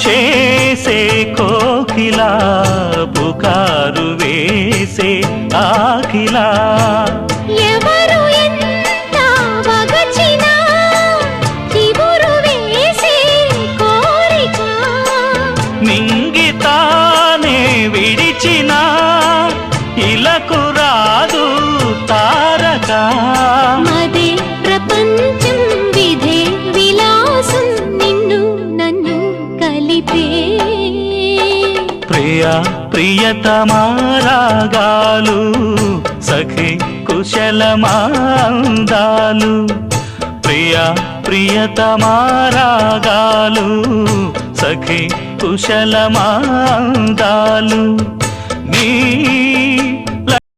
చేసే కోకిలా పుకారు వేసే ఆకిలా ఎవరు ఎంత వగచినా చివురు వేసే కోరిక మింగితానే విడిచిన ఇలకు రాదు తారక మదే ప్రపంచం విధే విలాసం నిన్ను నన్ను కలిపే ప్రియా ప్రియతమారాగాలు సఖి కుశలమాందాలు ప్రియా ప్రియతమారాగాలు సఖి కుశలమాందాలు నీ